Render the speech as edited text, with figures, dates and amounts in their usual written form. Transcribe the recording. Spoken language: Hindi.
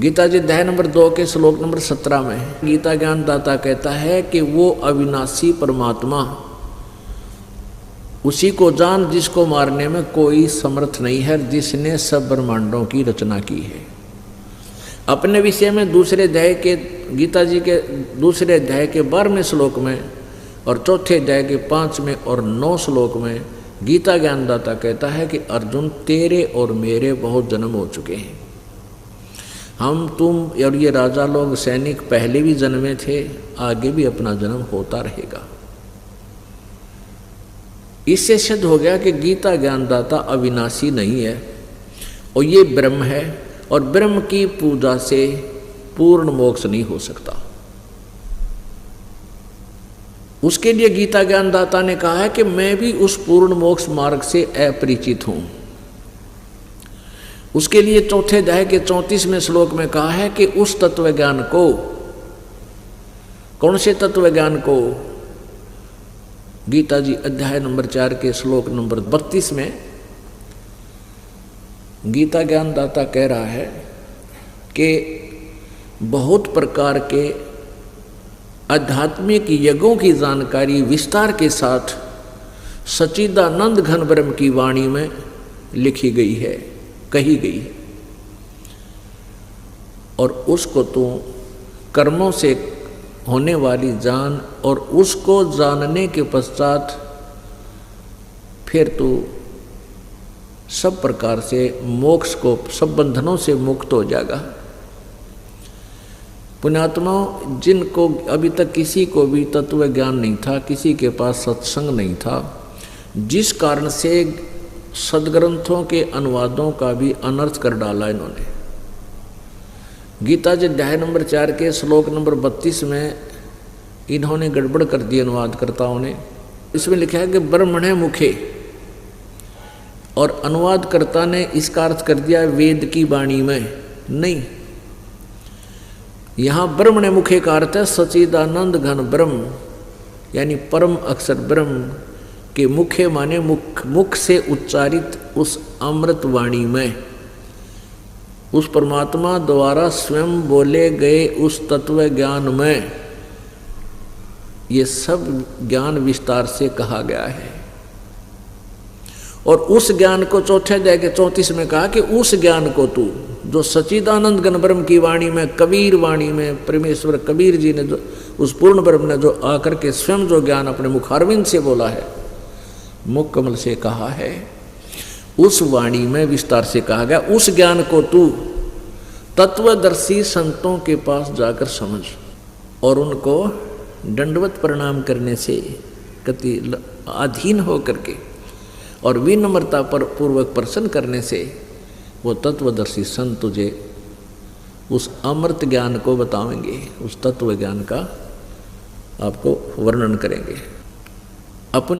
गीता जी अध्याय नंबर 2 के श्लोक नंबर 17 में गीता ज्ञान दाता कहता है कि वो अविनाशी परमात्मा उसी को जान जिसको मारने में कोई समर्थ नहीं है, जिसने सब ब्रह्मांडों की रचना की है। अपने विषय में दूसरे अध्याय के गीता जी के दूसरे अध्याय के 12वें श्लोक में और चौथे अध्याय के 5वें और 9 श्लोक में गीता ज्ञानदाता कहता है कि अर्जुन तेरे और मेरे बहुत जन्म हो चुके हैं। हम तुम और ये राजा लोग सैनिक पहले भी जन्मे थे, आगे भी अपना जन्म होता रहेगा। इससे सिद्ध हो गया कि गीता ज्ञानदाता अविनाशी नहीं है और ये ब्रह्म है, और ब्रह्म की पूजा से पूर्ण मोक्ष नहीं हो सकता। उसके लिए गीता ज्ञानदाता ने कहा है कि मैं भी उस पूर्ण मोक्ष मार्ग से अपरिचित हूं। उसके लिए चौथे अध्याय के 34वें श्लोक में कहा है कि उस तत्व ज्ञान को, कौन से तत्व ज्ञान को? गीता जी अध्याय नंबर 4 के श्लोक नंबर 32 में गीता ज्ञानदाता कह रहा है कि बहुत प्रकार के आध्यात्मिक यज्ञों की जानकारी विस्तार के साथ सच्चिदानंद घन ब्रह्म की वाणी में लिखी गई है, कही गई है, और उसको तू कर्मों से होने वाली जान, और उसको जानने के पश्चात फिर तू सब प्रकार से मोक्ष को, सब बंधनों से मुक्त हो जाएगा। पुण्यात्मा, जिनको अभी तक किसी को भी तत्व ज्ञान नहीं था, किसी के पास सत्संग नहीं था, जिस कारण से सदग्रंथों के अनुवादों का भी अनर्थ कर डाला इन्होंने। गीता जी अध्याय नंबर 4 के श्लोक नंबर 32 में इन्होंने गड़बड़ कर दी अनुवादकर्ताओं ने। इसमें लिखा है कि ब्रह्मणे मुखे, और अनुवादकर्ता ने इसका अर्थ कर दिया वेद की वाणी में। नहीं, यहां ब्रह्मणे मुखे का अर्थ है सच्चिदानंद घन ब्रह्म, यानी परम अक्षर ब्रह्म के मुखे माने मुख से उच्चारित उस अमृत वाणी में, उस परमात्मा द्वारा स्वयं बोले गए उस तत्व ज्ञान में ये सब ज्ञान विस्तार से कहा गया है। और उस ज्ञान को चौथे अध्याय के 34 में कहा कि उस ज्ञान को तू, जो सच्चिदानंद घन ब्रह्म की वाणी में, कबीर वाणी में, परमेश्वर कबीर जी ने जो उस पूर्ण ब्रह्म ने जो आकर के स्वयं जो ज्ञान अपने मुखारविंद से बोला है, मुख कमल से कहा है, उस वाणी में विस्तार से कहा गया। उस ज्ञान को तू तत्वदर्शी संतों के पास जाकर समझ, और उनको दंडवत प्रणाम करने से कति अधीन हो करके और विनम्रता पर पूर्वक प्रसन्न करने से वो तत्वदर्शी संत तुझे उस अमृत ज्ञान को बताएंगे, उस तत्व ज्ञान का आपको वर्णन करेंगे। अपन